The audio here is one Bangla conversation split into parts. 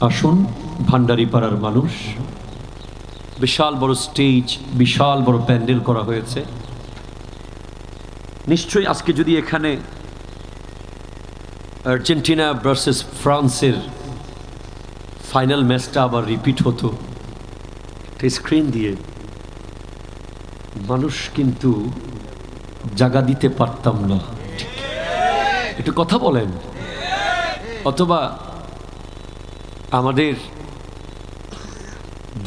আসুন ভান্ডারীপাড়ার মানুষ, বিশাল বড় স্টেজ, বিশাল বড় প্যান্ডেল করা হয়েছে। নিশ্চয়ই আজকে যদি এখানে আর্জেন্টিনা ভার্সেস ফ্রান্সের ফাইনাল ম্যাচটা আবার রিপিট হতো স্ক্রিন দিয়ে, মানুষ কিন্তু জায়গা দিতে পারতাম না। একটু কথা বলেন। অথবা আমাদের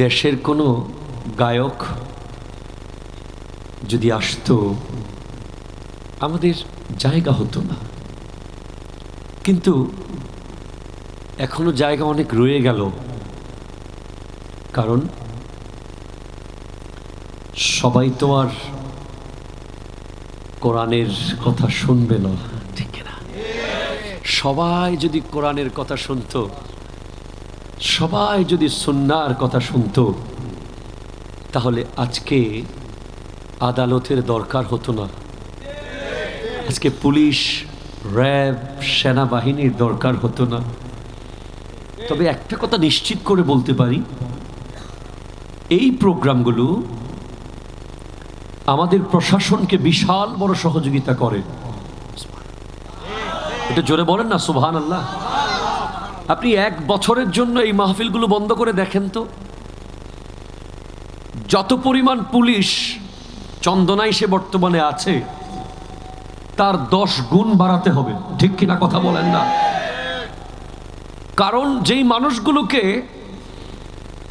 দেশের কোনো গায়ক যদি আসতো, আমাদের জায়গা হতো না। কিন্তু এখনো জায়গা অনেক রয়ে গেল, কারণ সবাই তো আর কোরআনের কথা শুনবে না, ঠিক না? সবাই যদি কোরআনের কথা শুনতো, সবাই যদি সুন্নাহর কথা শুনতো, তাহলে আজকে আদালতের দরকার হতো না, আজকে পুলিশ, র্যাব, সেনাবাহিনীর দরকার হতো না। তবে একটা কথা নিশ্চিত করে বলতে পারি, এই প্রোগ্রামগুলো আমাদের প্রশাসনকে বিশাল বড় সহযোগিতা করে। এটা জোরে বলেন না সুবহানাল্লাহ। আপনি এক বছরের জন্য এই মাহফিলগুলো বন্ধ করে দেখেন তো, যত পরিমাণ পুলিশ চন্দনায় সে বর্তমানে আছে, তার 10 গুণ বাড়াতে হবে, ঠিক কিনা কথা বলেন না? কারণ যেই মানুষগুলোকে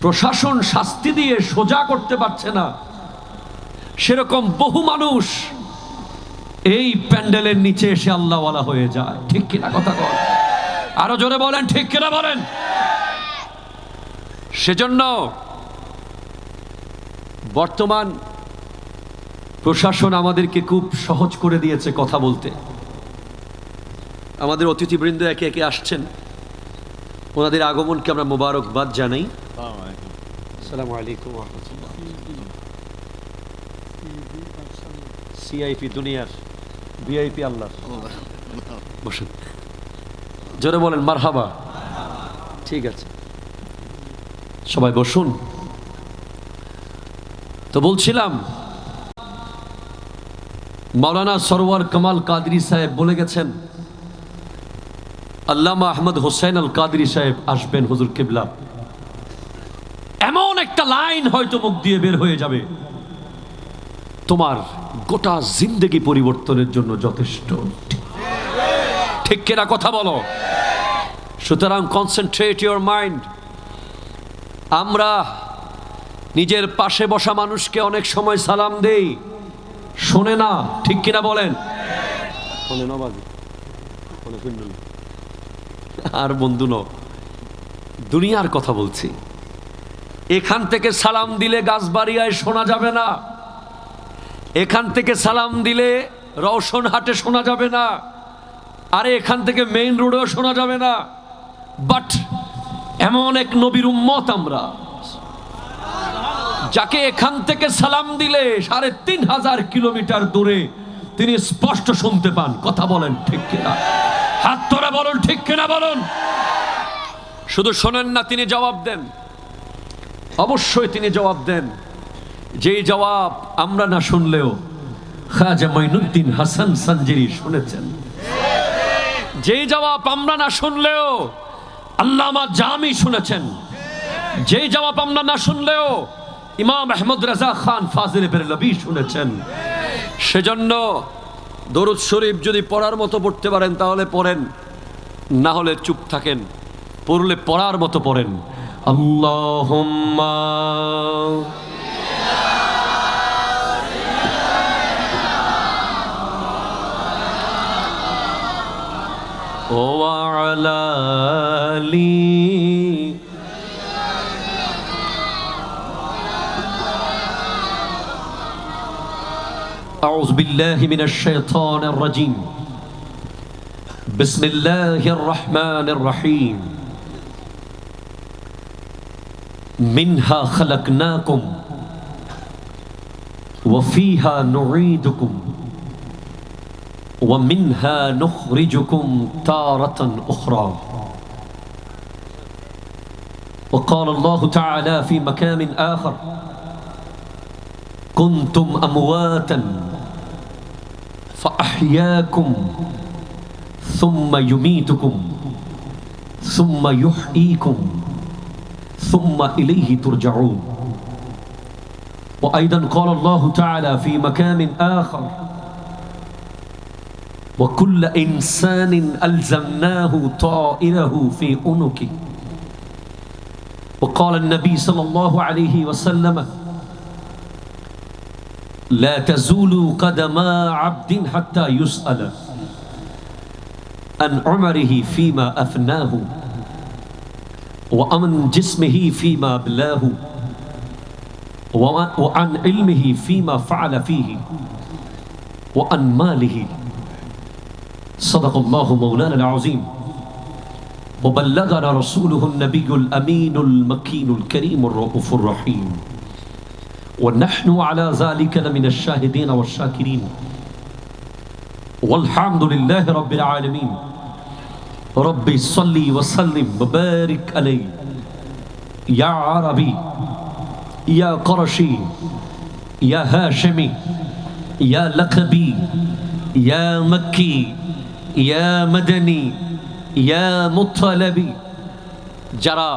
প্রশাসন শাস্তি দিয়ে সোজা করতে পারছে না, সেরকম বহু মানুষ এই প্যান্ডেলের নিচে এসে আল্লাহওয়ালা হয়ে যায়, ঠিক কিনা কথা বলেন? আরো জোরে বলেন, ঠিক কিনা বলেন? সেজন্য বর্তমান প্রশাসন আমাদেরকে খুব সহজ করে দিয়েছে কথা বলতে। আমাদের অতিথিবৃন্দ একে একে আসছেন, ওনাদের আগমনকে আমরা মোবারকবাদ জানাই। আসসালামু আলাইকুম ওয়া রাহমাতুল্লাহ। সিআইপি দুনিয়ার, ভিআইপি আল্লাহ। বসুন, জোরে বলেন মারহাবা। ঠিক আছে, সবাই বসুন। তো বলছিলাম, মাওলানা সরওয়ার কামাল কাদরি সাহেব বলে গেছেন, আল্লামা আহমদ হোসেন আল কাদরি সাহেব আসবেন হুজুর কিবলা। এমন একটা লাইন হয়তো মুখ দিয়ে বের হয়ে যাবে, তোমার গোটা জিন্দেগি পরিবর্তনের জন্য যথেষ্ট, ঠিক কিনা কথা বলো? সুতরাং কনসেন্ট্রেট ইউর মাইন্ড। আমরা নিজের পাশে বসা মানুষকে অনেক সময় সালাম দেই, শোনে না, ঠিক কিনা বলেন? আর বন্ধু ন, দুনিয়ার কথা বলছি। এখান থেকে সালাম দিলে গাছবাড়িয়ায় শোনা যাবে না, এখান থেকে সালাম দিলে রওশনহাটে শোনা যাবে না, আরে এখান থেকে মেইন রোডেও শোনা যাবে না। বাট এমন এক নবীর উম্মত আমরা, যাকে এখান থেকে সালাম দিলে 3500 কিলোমিটার দূরে তিনি স্পষ্ট শুনতে পান। কথা বলেন, ঠিক কিনা? হাত তোরা বলুন, ঠিক কিনা বলুন? শুধু শোনেন না, তিনি জবাব দেন। অবশ্যই তিনি জবাব দেন, যেই জবাব আমরা না শুনলেও খাজা মাইনুদ্দিন হাসান সানজিরি শুনেছেন, যেই জবাব আমরা না শুনলেও আল্লামা জামি শুনেছেন, যেই জবাব আমরা না শুনলেও ইমাম আহমদ রাজা খান ফাজিল বেরলভী শুনেছেন। সেজন্য দরুদ শরীফ যদি পড়ার মতো পড়তে পারেন তাহলে পড়েন, না হলে চুপ থাকেন। পড়লে পড়ার মতো পড়েন। আল্লাহুম্মা ওয়া আলা আলি أعوذ بالله من الشيطان الرجيم بسم الله الرحمن الرحيم منها خلقناكم وفيها نعيدكم ومنها نخرجكم تارة أخرى وقال الله تعالى في مكان آخر كنتم أمواتا فأحياكم ثم يميتكم ثم يحييكم ثم إليه ترجعون وأيضا قال الله تعالى في مكان آخر وكل إنسان ألزمناه طائره في عنقه وقال النبي صلى الله عليه وسلم لا تزول قدما عبد حتى يسأل عن عمره فيما أفناه وعن جسمه فيما بلاه وعن علمه فيما فعل فيه وعن ماله صدق الله مولانا العظيم وبلغنا رسوله النبي الأمين المكين الكريم الرؤوف الرحيم ونحن على ذلك لمن الشاهدين والشاكرين والحمد لله رب العالمين ربي صلي وسلم وبارك عليه يا عربي يا قرشي يا هاشمي يا لقبي يا مكي يا مدني يا مطلبي যারা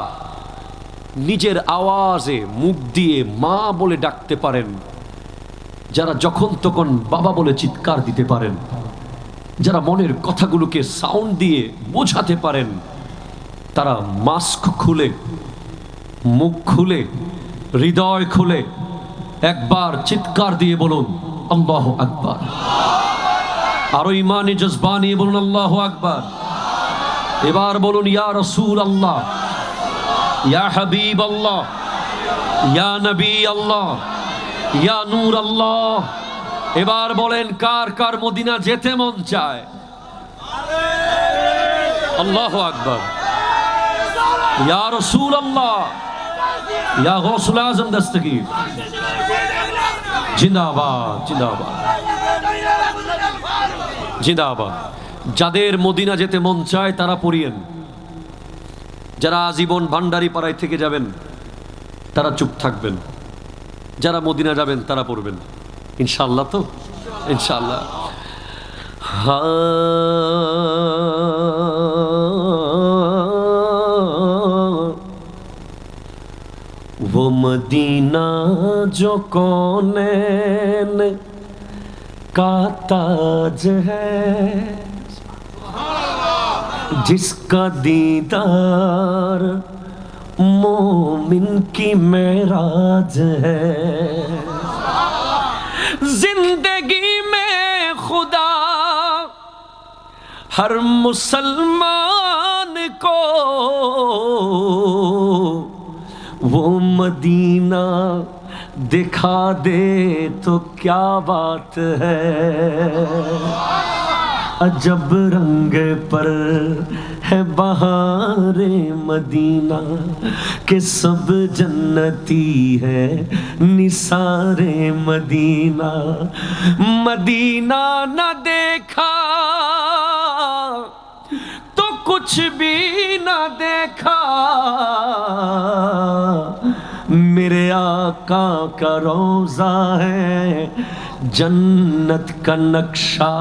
নিজের আওয়াজে মুখ দিয়ে মা বলে ডাকতে পারেন, যারা যখন তখন বাবা বলে চিৎকার দিতে পারেন, যারা মনের কথাগুলোকে সাউন্ড দিয়ে বোঝাতে পারেন, তারা মাস্ক খুলে, মুখ খুলে, হৃদয় খুলে একবার চিৎকার দিয়ে বলুন আল্লাহু আকবার। আরো ইমানি জজবা নিয়ে বলুন আল্লাহু আকবার। এবার বলুন ইয়া রাসূল আল্লাহ, ইয়া হাবিব আল্লাহ, ইয়া নবী আল্লাহ, ইয়া নূর আল্লাহ। এবার বলেন কার কার মদিনা যেতে মন চায়? আল্লাহু আকবার। ইয়া রাসূল আল্লাহ, ইয়া গৌসুল আজম দস্তগীর জিন্দাবাদ জিন্দাবাদ জিন্দাবাদ। যাদের মদিনা যেতে মন চায় তারা পড়িয়েন। যারা আজীবন ভান্ডারি পাড়ায় থেকে যাবেন তারা চুপ থাকবেন, যারা মদিনা যাবেন তারা পড়বেন ইনশাআল্লাহ। তো ইনশাআল্লাহ। वो मदीना जो कौनैन का ताज है, जिसका दीदार मोमिन की मेराज है। जिंदगी में खुदा हर मुसलमान को वो मदीना दिखा दे तो क्या बात है। अजब रंग पर है बहारे मदीना के सब जन्नती है निसारे मदीना। मदीना न देखा तो कुछ भी न देखा, मेरे आका का रोज़ा है जन्नत का नक्शा।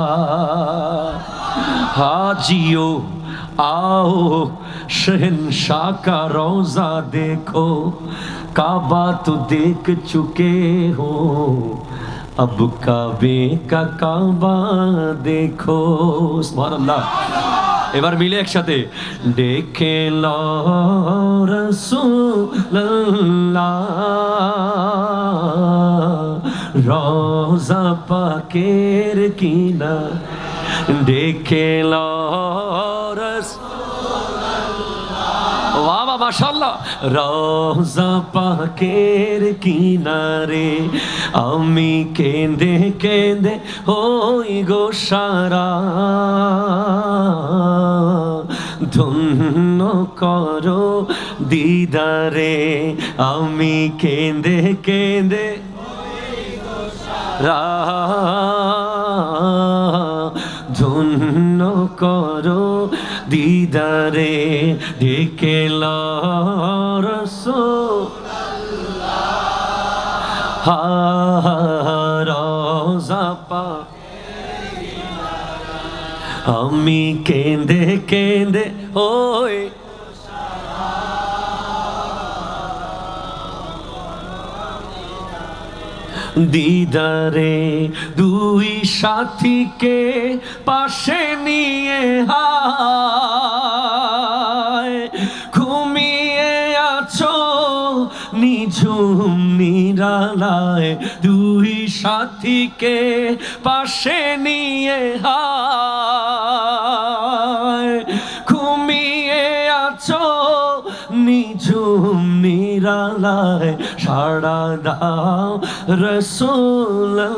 हाजियो आओ शहंशाह का रोज़ा देखो, काबा तो देख चुके हो अब काबे का काबा देखो। सुभान अल्लाह। এবার মিলে একসাথে দেখে লো রাসূলুল্লাহ রওজা পাকের কিনা, দেখে লো রাসূলুল্লাহ। ওয়া ওয়া মাশাআল্লাহ। রওজা পাকের কিনারে আমি কেঁদে কেঁদে হই গো সারা, ধন্য করো দিদারে আমি কেঁদে কেঁদে ধন্য করো দিদারে। দেখে লো রাসূলুল্লাহ রওজা পাক আমি কেঁদে কেঁদে ওই দিদারে দুই সাথীকে পাশে নিয়ে হায় ঘুমিয়ে আছো নিঝুম নিরালায় দুই সাথীকে পাশে নিয়ে হায় ঘুমিয়ে আছো নিঝুম নিরালায় সাড়া দাও রাসূলুল্লাহ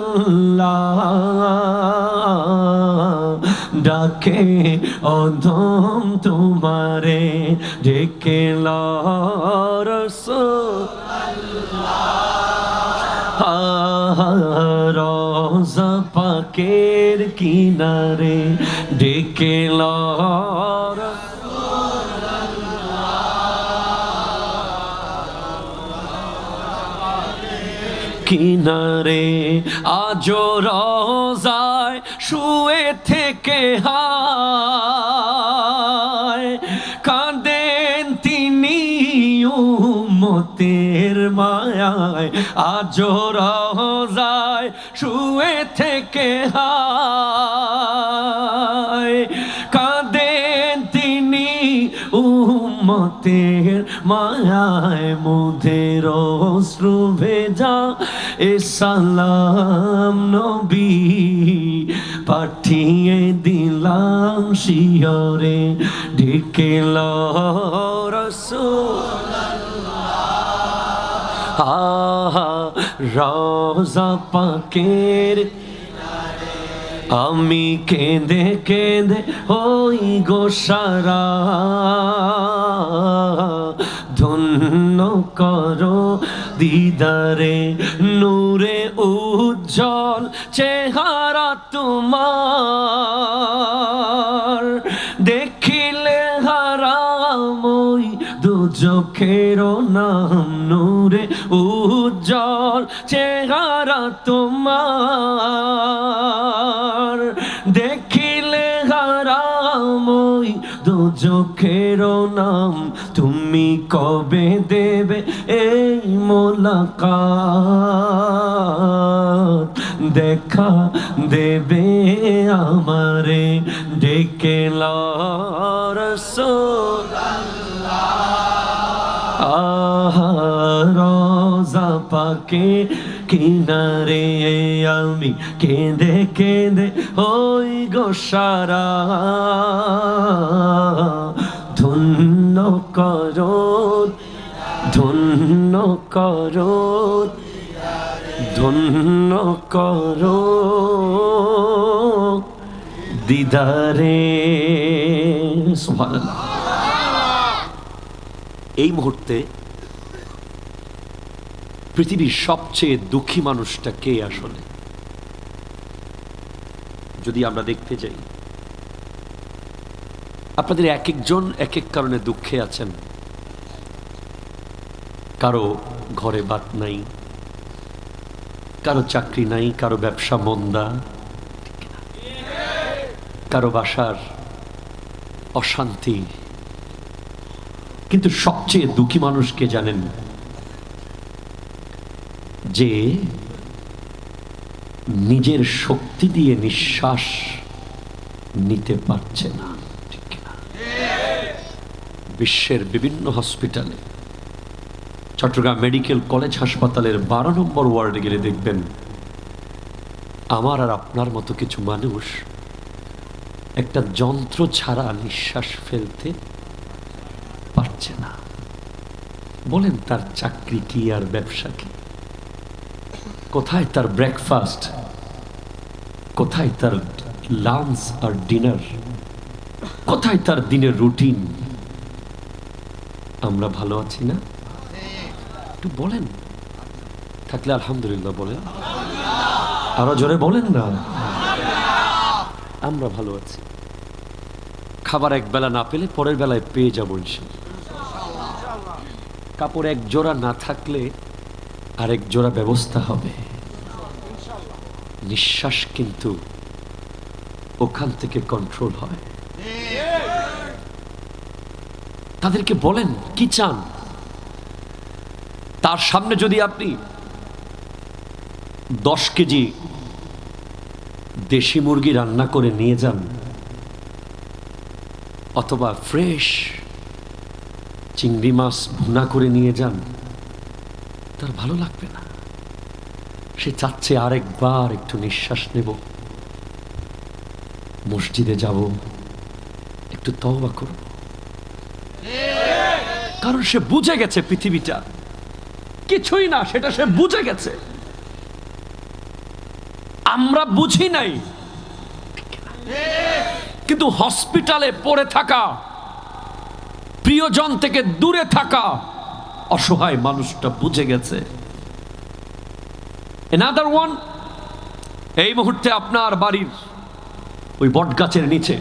ডাকে অধম তোমারে ডেকে রাসূলুল্লাহ রওজা পাকের কিনারে ডেকে কিনারে আজো রওজায় শুয়ে থেকে হায় কাঁদেন তিনি উম্মতের মায়ায় আজো রওজায় শুয়ে থেকে হায় কাঁদেন তিনি উম্মতের মায়ায় মুদের অশ্রু ভেজা এ সালাম নবী পাঠিয়ে দিলাম শিয়রে ডেকে রাসূলুল্লাহ রওজা পাকের আমি কেঁদে কেঁদে ওই গোসারা ধন্য করো দিদারে নূরে উজ্জ্বল চেহারা তোমার দেখিলে হারাম ওই দুজখের নাম নূরে উজ্জ্বল চেহারা তোমার দেখিলে হারাম ওই দুজখের নাম তুমি কবে দেবে এই মোলাকাত দেখা দেবে আমারে ডেকে রাসূলুল্লাহ রওজা পাকে কিনারে আমি কেঁদে কেঁদে ওই গোসারা ধন্য করো ধন্য করো ধন্য করো দিদারে সুবহানাল্লাহ। এই মুহূর্তে পৃথিবীর সবচেয়ে দুঃখী মানুষটা কে আসলে যদি আমরা দেখতে যাই? আপনাদের এক একজন এক এক কারণে দুঃখে আছেন। কারো ঘরে ভাত নাই, কারো চাকরি নাই, কারো ব্যবসা মন্দা, কারো বাসার অশান্তি। কিন্তু সবচেয়ে দুঃখী মানুষ কে জানেন? যে নিজের শক্তি দিয়ে নিঃশ্বাস নিতে পারছে না। ঠিক না? বিশ্বের বিভিন্ন হসপিটালে, চট্টগ্রাম মেডিকেল কলেজ হাসপাতালের 12 নম্বর ওয়ার্ডে গেলে দেখবেন আমার আর আপনার মতো কিছু মানুষ একটা যন্ত্র ছাড়া নিঃশ্বাস ফেলতে পারছে না। বলেন তার চাকরি কি আর ব্যবসা কি? কোথায় তার ব্রেকফাস্ট? কোথায় তার লাঞ্চ আর ডিনার? কোথায় তার দিনের রুটিন? আমরা ভালো আছি না? একটু বলেন, থাকলে আলহামদুলিল্লাহ বলেন, আরো জোরে বলেন না। আমরা ভালো আছি। খাবার এক বেলা না পেলে পরের বেলায় পেয়ে যাবো ইনশাআল্লাহ। কাপড় এক জোড়া না থাকলে আরেক জোড়া ব্যবস্থা হবে। নিঃশ্বাস কিন্তু ওখান থেকে কন্ট্রোল হয়। তাদেরকে বলেন কি চান। তার সামনে যদি আপনি 10 কেজি দেশি মুরগি রান্না করে নিয়ে যান, অথবা ফ্রেশ চিংড়ি মাছ ভুনা করে নিয়ে যান, তার ভালো লাগবে না। সে চাচ্ছে আরেকবার একটু নিঃশ্বাস নেব, মসজিদে যাব, একটু তওবা করব। কারণ সে বুঝে গেছে পৃথিবীটা কিছুই না, সেটা সে বুঝে গেছে। আমরা বুঝি নাই, কিন্তু হসপিটালে পড়ে থাকা, প্রিয়জন থেকে দূরে থাকা অসহায় মানুষটা বুঝে গেছে। Another one, এই মুহূর্তে আপনার বাড়ির ওই বটগাছের নিচে,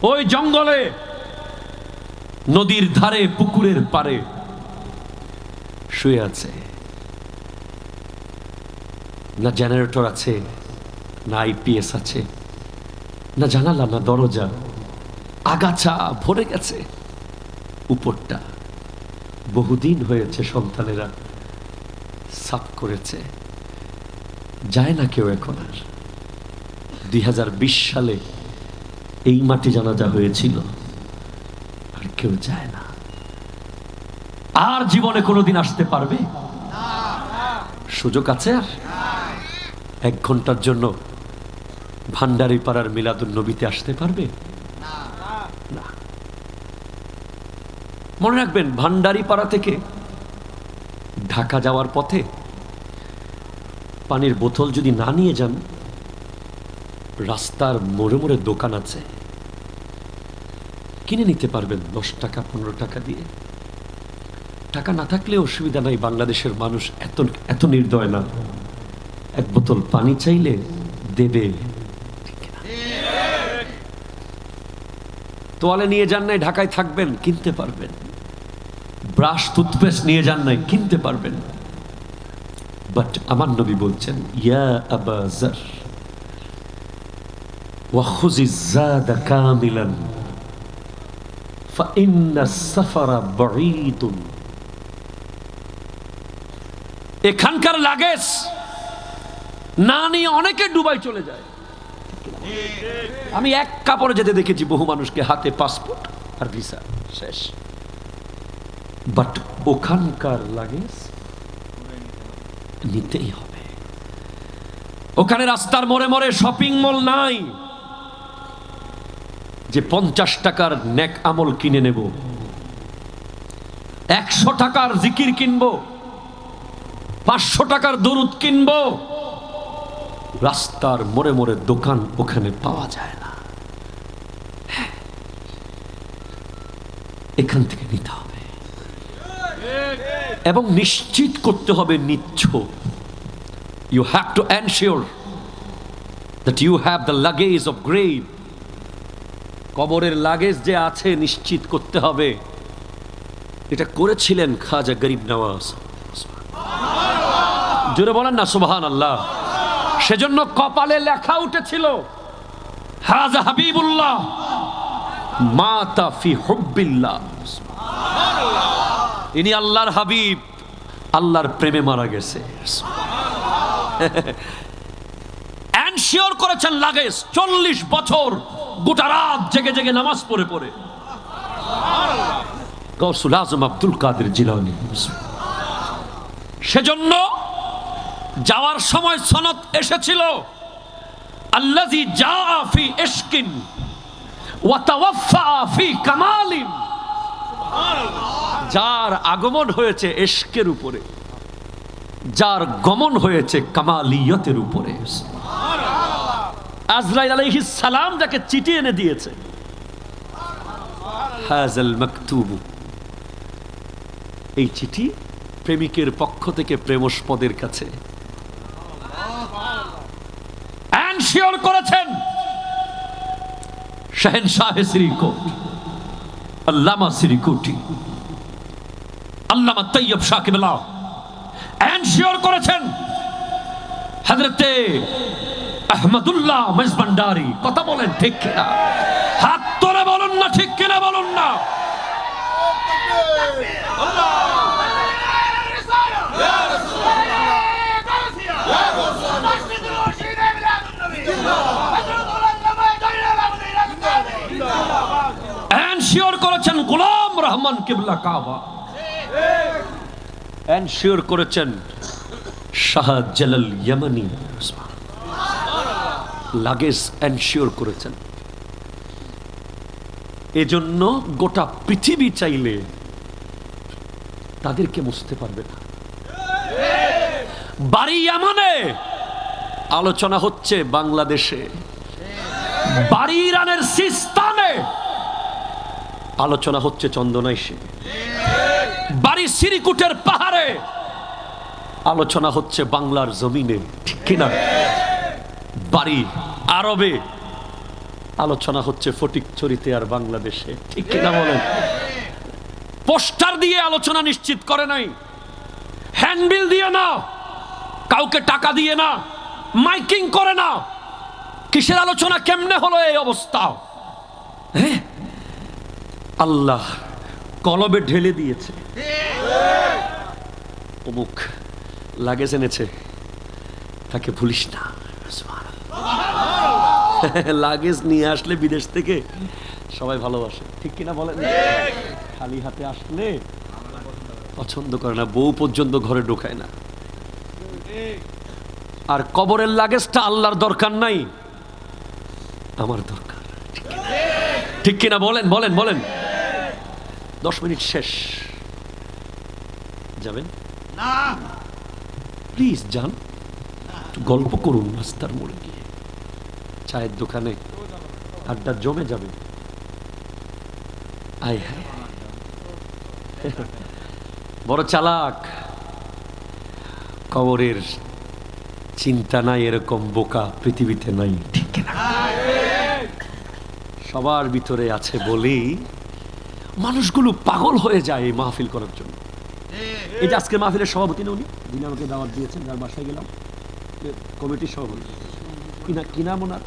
ওই জঙ্গলে, নদীর ধারে, পুকুরের পারে শুয়ে আছে। না জেনারেটর আছে, না আইপিএস আছে, না জানালা, না দরজা, আগাছা ভরে গেছে উপরটা। বহুদিন হয়েছে সন্তানেরা সাফ করেছে, যায় না কেউ এখন আর। 2020 সালে এই মাটি জানাজা হয়েছিল, আর কেউ যায় না। আর জীবনে কোনোদিন আসতে পারবে? সুযোগ আছে আর? 1 ঘন্টার জন্য ভান্ডারি পাড়ার মিলাদুন নবীতে আসতে পারবে না। মনে রাখবেন, ভান্ডারি পাড়া থেকে ঢাকা যাওয়ার পথে পানির বোতল যদি না নিয়ে যান, রাস্তার মোড়ে মোড়ে দোকান আছে, কিনে নিতে পারবেন 10 টাকা 15 টাকা দিয়ে। টাকা না থাকলে অসুবিধা নাই, বাংলাদেশের মানুষ এত নির্দয় না। 1 বোতল পানি চাইলে দেবে। তোয়ালে নিয়ে যান নাই, ঢাকায় থাকবেন, কিনতে পারবেন। ব্রাশ টুথপেস্ট নিয়ে যান নাই, কিনতে পারবেন। বাট আমার নবী বলছেন, ইয়া আবা যার ওয়া খুযিজ যাদা কামিলান ফাইন্না সাফারা বাঈদুন। এখানকার লাগেজ না নিয়ে অনেকে দুবাই চলে যায়। আমি 1 কাপড়ে যেতে দেখেছি বহু মানুষকে, হাতে পাসপোর্ট আর ভিসা, শেষ। বাট ওখানকার লাগেজ নিতেই হবে। ওখানে রাস্তার মোড়ে মোড়ে শপিং মল নাই যে 50 টাকার নেক আমল কিনে নেব, 100 টাকার জিকির কিনবো, 500 টাকার দরুদ কিনবো। রাস্তার মোড়ে মোড়ে দোকান ওখানে পাওয়া যায় না। এখান থেকে নিতে হবে এবং নিশ্চিত করতে হবে নিচ্ছ। You have to ensure that you have the luggage of grave. কবরের লাগেজ যে আছে নিশ্চিত করতে হবে। এটা করেছিলেন খাজা গরিব নওয়াজ। জোরে বলেন না সুবহানাল্লাহ। সেজন্য কপালে লেখা উঠেছিল, হাজা হাবিবুল্লাহ মাতা ফি হুব্বিল্লাহ। ইনি আল্লাহর হাবিব, আল্লাহর প্রেমে মারা গেছে। এনশিওর করেছেন লাগেজ। 40 বছর গোটা রাত জেগে জেগে নামাজ পড়ে পড়ে। গৌসুল আজম আব্দুল কাদের জিলানী। সেজন্য যাওয়ার সময় সনদ এসেছিল, আল্লাযী জাআ ফি ইশকিন ওয়া তাওয়াফা ফি কামালিন। যার আগমন হয়েছে ইশকের উপরে, যার গমন হয়েছে কামালিয়তের উপরে। আজরাইল আলাইহিস সালাম যাকে চিঠি এনে দিয়েছে, হাযাল মাকতুব, এই চিঠি প্রেমিকের পক্ষ থেকে প্রেমস্পদের কাছে। এনশিওর করেছেন শাহেনশাহ শ্রীকোট আল্লামা শ্রীকোটি আল্লামা তৈয়ব সাকিবুল্লাহ এনশিওর করেছেন হযরতে আহমদুল্লাহ মেজবান্ডারি। কথা বলেন ঠিক কিনা? হাত তোলে বলুন না ঠিক কিনা বলুন না। এনশিওর করেছেন গোলাম রহমান কিবলা কাবা, এনশিওর করেছেন শাহ জালাল ইয়ামানি, লাগেজ এনশিওর করেছেন। এজন্য গোটা পৃথিবী চাইলে তাদেরকে মুছতে পারবে না। বাড়ি ইয়ামানে আলোচনা হচ্ছে বাংলাদেশে, বাড়ি ইরানের সিস্তানে আলোচনা হচ্ছে চন্দনাইশে, বাড়ি সিরিকুটের পাহাড়ে আলোচনা হচ্ছে বাংলার জমিনে, ঠিক কিনা? বাড়ি আরবে আলোচনা হচ্ছে ফটিকছড়িতে আর বাংলাদেশে, ঠিক কিনা বলেন? পোস্টার দিয়ে আলোচনা নিশ্চিত করে নাই, হ্যান্ডবিল দিয়ে না, কাউকে টাকা দিয়ে না, মাইকিং করে না। কিসের আলোচনা? কেমনে হলো এই অবস্থা? আল্লাহ কলবে ঢেলে দিয়েছে। অমুক লাগেজ এনেছে, তাকে ভুলিস না। লাগেজ নিয়ে আসলে বিদেশ থেকে সবাই ভালোবাসে, ঠিক কিনা বলেন? খালি হাতে আসলে পছন্দ করে না, বউ পর্যন্ত ঘরে ঢোকায় না। আর কবরের লাগেজটা আল্লাহর দরকার নাই, আমার দরকার, ঠিক কিনা বলেন? বলেন বলেন। 10 মিনিট শেষ, যাবেন না? প্লিজ যান, গল্প করুন রাস্তার মোড়ে গিয়ে, চায়ের দোকানে আড্ডা জমে যাবে। আয় হ্যাঁ, বড় চালাক। কবরের চিন্তা নাই এরকম বোকা পৃথিবীতে নাই, ঠিক না? সবার ভিতরে আছে বলেই মানুষগুলো পাগল হয়ে যায় এই মাহফিল করার জন্য। এই যে আজকে মাহফিলের সভাপতি না, উনি যিনি আমাকে দাওয়াত দিয়েছেন, যার বাসায় গেলাম, কমিটির সভাপতি, কি নাম ওনার?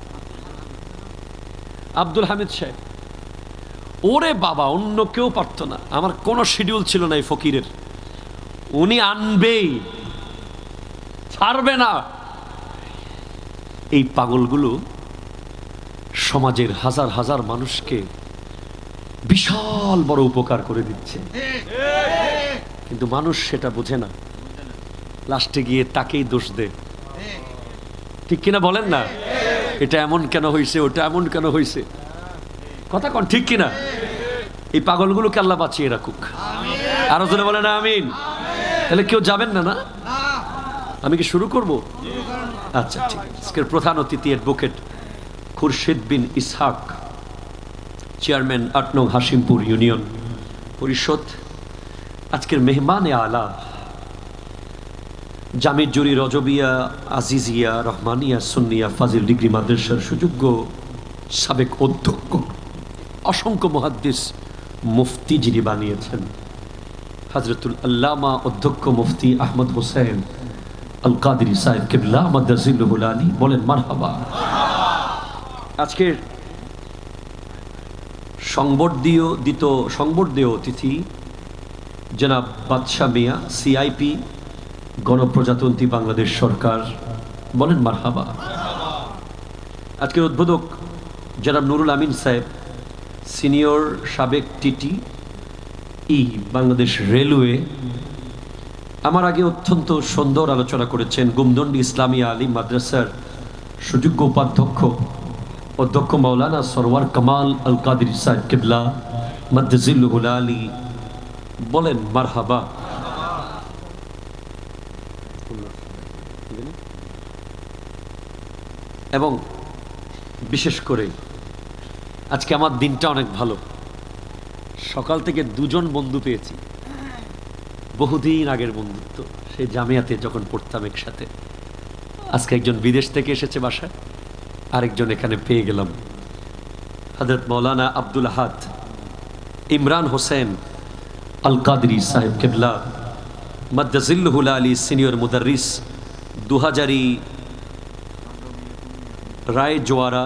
আব্দুল হামিদ সাহেব। ওরে বাবা, অন্য কেউ পারতো না, আমার কোনো শিডিউল ছিল না এই ফকিরের। উনি আনবেই, ছাড়বে না। এই পাগলগুলো সমাজের হাজার হাজার মানুষকে বিশাল বড় উপকার করে দিচ্ছে, কিন্তু মানুষ সেটা বোঝে না, লাস্টে গিয়ে তাকেই দোষ দেয়, ঠিক কিনা বলেন না? এটা এমন কেন হয়েছে, ওটা এমন কেন হয়েছে, কথা কন, ঠিক কিনা? এই পাগলগুলোকে আল্লাহ বাঁচিয়ে রাখুক, আরো জোরে বলেন আমিন। তাহলে কেউ যাবেন না? না, আমি কি শুরু করব? আচ্ছা ঠিক। আজকের প্রধান অতিথি অ্যাডভোকেট খুরশিদ বিন ইসহাক, চেয়ারম্যান 8 নং হাসিমপুর ইউনিয়ন পরিষদ। আজকের মেহমানে আলা জামিজুরি রজবিয়া আজিজিয়া রহমানিয়া সুন্নিয়া ফাজিল ডিগ্রি মাদ্রাসার সুযোগ্য সাবেক অধ্যক্ষ, অসংখ্য মুহাদ্দিস মুফতি যিনি বানিয়েছেন, হযরতুল আল্লামা অধ্যক্ষ মুফতি আহমদ হোসেন আল কাদেরী সাহেব কিবলা মাদ্দাজিল্লুহুল আলী, বলেন মারহাবা। আজকের সংবর্ধীয় অতিথি জনাব বাদশা মিয়া, সিআইপি, গণপ্রজাতন্ত্রী বাংলাদেশ সরকার, বলেন মারহাবা। আজকের উদ্বোধক জনাব নুরুল আমিন সাহেব, সিনিয়র সাবেক টিটি বাংলাদেশ রেলওয়ে। আমার আগে অত্যন্ত সুন্দর আলোচনা করেছেন গুমদন্ডি ইসলামিয়া আলিম মাদ্রাসার সুযোগ্য উপাধ্যক্ষ অধ্যক্ষ মাওলানা সরওয়ার কামাল আল কাদেরী সাহেব কিবলা মাদ্দাজিল্লুহুল আলী, বলেন মারহাবা। এবং বিশেষ করে আজকে আমার দিনটা অনেক ভালো, সকাল থেকে 2 জন বন্ধু পেয়েছি, বহুদিন আগের বন্ধুত্ব, সেই জামিয়াতে যখন পড়তাম একসাথে। আজকে একজন বিদেশ থেকে এসেছে বাসায়, আরেকজন এখানে পেয়ে গেলাম, হযরত মাওলানা আব্দুল আহাদ ইমরান হোসেন আল কাদরি সাহেব কেবলা মাদ্দাজিল্লুহুল আলী সিনিয়র মুদাররিস 2000 রায় জোয়ারা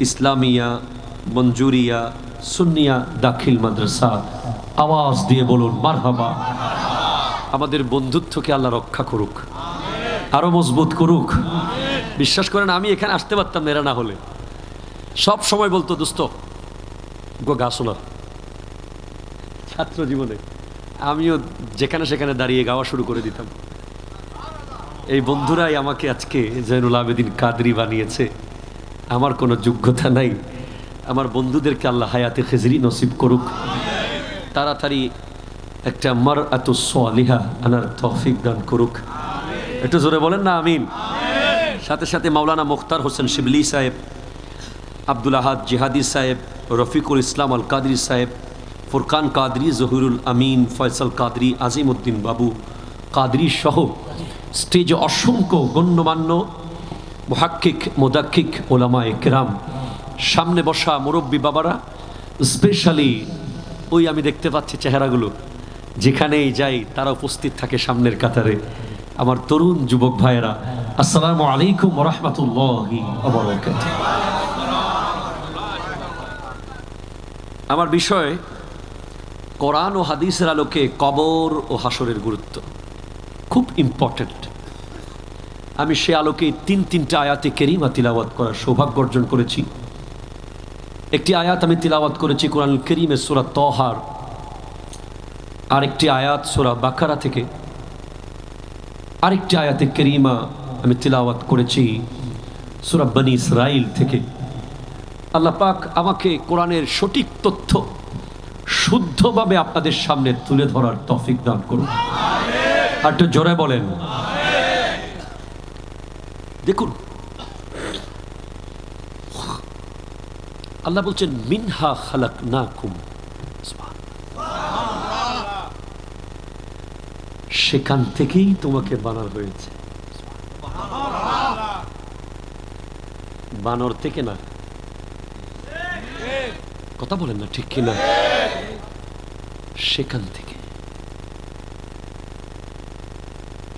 ইসলামিয়া মঞ্জুরিয়া সুন্নিয়া দাখিল মাদ্রাসা। আওয়াজ দিয়ে বলুন মারহাবা। আমাদের বন্ধুত্বকে আল্লাহ রক্ষা করুক, আরো মজবুত করুক। বিশ্বাস করেন আমি এখানে আসতে পারতাম না এরা না হলে। সব সময় বলতো দোস্ত গো গা শোনা। ছাত্র জীবনে আমিও যেখানে সেখানে দাঁড়িয়ে গাওয়া শুরু করে দিতাম। এই বন্ধুরাই আমাকে আজকে জয়নুল আবেদিন কাদরি বানিয়েছে। আমার কোনো যোগ্যতা নাই। আমার বন্ধুদেরকে আল্লাহ হায়াতে খেজরি নসিব করুক, তাড়াতাড়ি একটা মারআতু সালিহা আনার তৌফিক দান করুক। একটু জোরে বলেন না আমিন। সাথে সাথে মাওলানা মুখতার হোসেন শিবলি সাহেব, আব্দুল আহাদ জিহাদি সাহেব, রফিকুল ইসলাম আল কাদরি সাহেব, ফুরকান কাদরি, জহিরুল আমিন, ফয়সাল কাদরি, আজিম উদ্দিন বাবু কাদরি সহ স্টেজে অসংখ্য গণ্যমান্য মুহাক্কিক মুদাক্কিক ওলামায়ে কেরাম, সামনে বসা মুরব্বী বাবারা, স্পেশালি ওই আমি দেখতে পাচ্ছি চেহারাগুলো, যেখানেই যাই তারা উপস্থিত থাকে সামনের কাতারে। আমার তরুণ যুবক ভাইয়েরা, আসসালামু আলাইকুম ওয়া রাহমাতুল্লাহি ওয়া বারাকাতুহু। আমার বিষয় কোরআন ও হাদিসের আলোকে কবর ও হাসরের গুরুত্ব খুব ইম্পর্টেন্ট। আমি সে আলোকে তিনটা আয়াতে কেরিমা তিলাওয়াত করার সৌভাগ্য অর্জন করেছি। একটি আয়াত আমি তিলাওয়াত করেছি কোরআনুল কারীমের সূরা তাহার, আরেকটি আয়াত সূরা বাকারা থেকে, আরেকটি আয়াতে কেরিমা আমি তিলাওয়াত করেছি সূরা বনী ইসরাইল থেকে। আল্লাহ পাক আমাকে কোরআনের সঠিক তথ্য শুদ্ধভাবে আপনাদের সামনে তুলে ধরার তৌফিক দান করুন। আর একটু জোরে বলেন। দেখুন আল্লাহ বলছেন মিনহা খালাকনাকুম, সেখান থেকেই তোমাকে বানানো হয়েছে। বানর থেকে না, কথা বলেন না ঠিক কিনা? সেখান থেকে।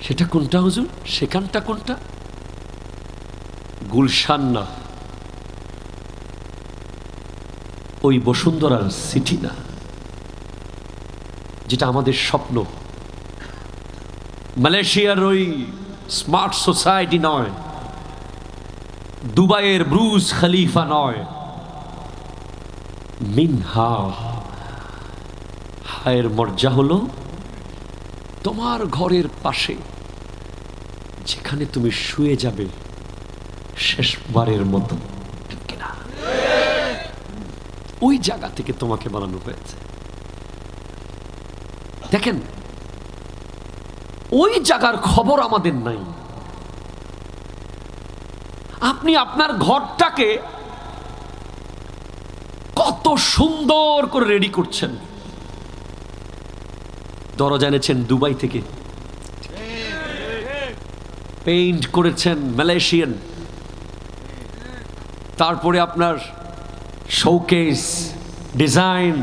সেটা কোনটা হুজুর? সেখানটা কোনটা? গুলশান না, ওই বসুন্ধরার সিটি না, যেটা আমাদের স্বপ্ন। মালয়েশিয়ার ওই স্মার্ট সোসাইটি নয়, দুবাইয়ের ব্রুজ খলিফা নয়। মিনহা, হায়ের মর্যাদা হলো তোমার ঘরের পাশে যেখানে তুমি শুয়ে যাবে শেষবারের মতো, ঠিক কিনা? ওই জায়গা থেকে তোমাকে বানানো হয়েছে। দেখেন ওই জায়গার খবর আমাদের নাই। আপনি আপনার ঘরটাকে কত সুন্দর করে রেডি করছেন। দরজা এনেছেন দুবাই থেকে, পেইন্ট করেছেন মালয়েশিয়ান, তারপরে আপনার শোকেস ডিজাইন,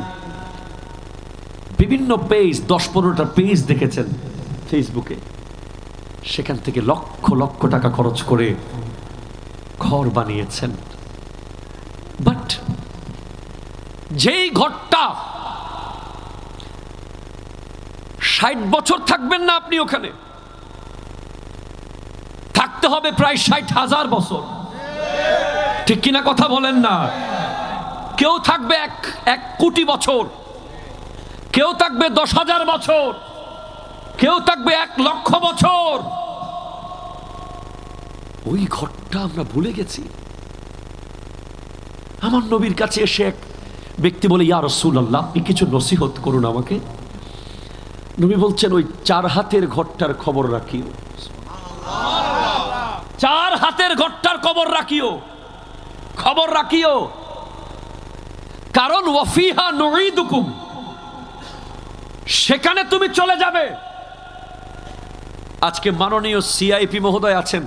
বিভিন্ন পেজ, 10-15টা পেজ দেখেছেন ফেসবুকে। সেখান থেকে লক্ষ লক্ষ টাকা খরচ করে ঘর বানিয়েছেন। বাট যেই ঘরটা 60 বছর থাকবেন না আপনি ওখানে, থাকতে হবে প্রায় 60,000 বছর, ঠিক কিনা? কথা বলেন না। কেউ থাকবে 1 কোটি বছর, কেউ থাকবে 10,000 বছর, কেউ থাকবে 1 লক্ষ বছর। ওই ঘরটা আমরা ভুলে গেছি। আমার নবীর কাছে এসে এক ব্যক্তি বলে, ইয়া রাসূলুল্লাহ, আপনি কিছু নসিহত করুন আমাকে। নবী বলছেন, ওই 4 হাতের ঘরটার খবর রাখিও। 4 হাতের ঘরটার খবর রাখিও, খবর রাখিও। কারণ ওয়াফিহা নুঈদুকুম, সেখানে তুমি চলে যাবে। আজকে মাননীয় সিআইপি মহোদয় আছেন,